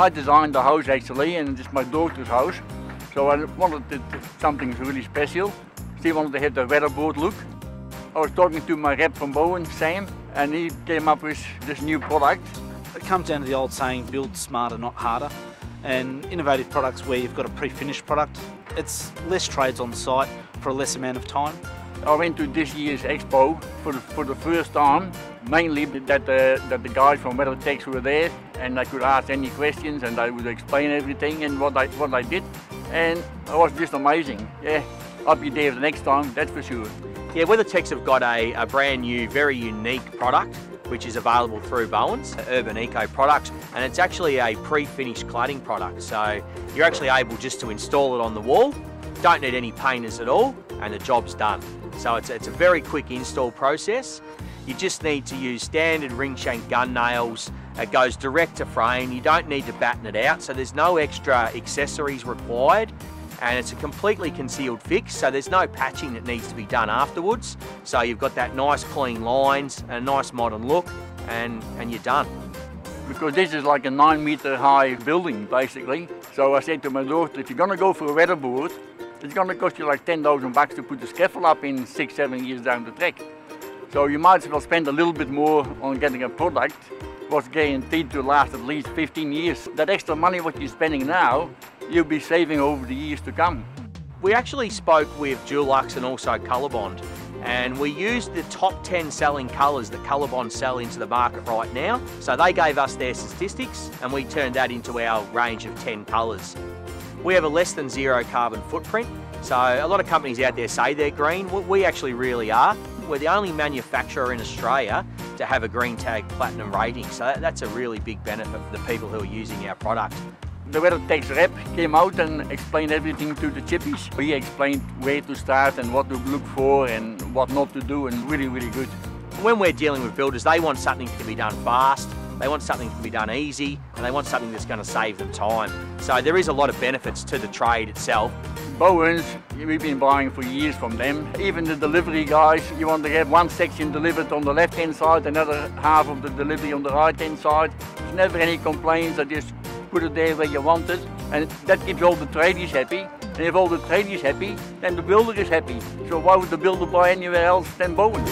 I designed the house actually, and it's my daughter's house. So I wanted something really special. She wanted to have the weatherboard look. I was talking to my rep from Bowen, Sam, and he came up with this new product. It comes down to the old saying, build smarter, not harder. And innovative products where you've got a pre-finished product, it's less trades on site for a less amount of time. I went to this year's expo for the first time, mainly that the guys from WeatherTech were there, and I could ask any questions and I would explain everything and what I did, and it was just amazing. Yeah, I'll be there the next time, that's for sure. Yeah, WeatherTech have got a brand new, very unique product which is available through Bowen's, Urban Eco product, and it's actually a pre-finished cladding product. So you're actually able just to install it on the wall, don't need any painters at all, and the job's done. So it's a very quick install process. You just need to use standard ring shank gun nails. It goes direct to frame. You don't need to batten it out, so there's no extra accessories required. And it's a completely concealed fix, so there's no patching that needs to be done afterwards. So you've got that nice clean lines and a nice modern look, and you're done. Because this is like a 9-meter high building basically. So I said to my daughter, if you're gonna go for a weatherboard, it's gonna cost you like 10,000 bucks to put the scaffold up in 6-7 years down the track. So you might as well spend a little bit more on getting a product was guaranteed to last at least 15 years. That extra money what you're spending now, you'll be saving over the years to come. We actually spoke with Dulux and also Colorbond, and we used the top 10 selling colours that Colorbond sell into the market right now. So they gave us their statistics and we turned that into our range of 10 colours. We have a less than zero carbon footprint, so a lot of companies out there say they're green. We actually really are. We're the only manufacturer in Australia to have a Green Tag Platinum rating, so that's a really big benefit for the people who are using our product. The WeatherTech rep came out and explained everything to the chippies. He explained where to start and what to look for and what not to do, and really, really good. When we're dealing with builders, they want something to be done fast, they want something to be done easy, and they want something that's going to save them time. So there is a lot of benefits to the trade itself. Bowen's, we've been buying for years from them. Even the delivery guys, you want to get one section delivered on the left-hand side, another half of the delivery on the right-hand side. There's never any complaints, I just put it there where you want it, and that keeps all the tradies happy. And if all the tradies happy, then the builder is happy. So why would the builder buy anywhere else than Bowen's?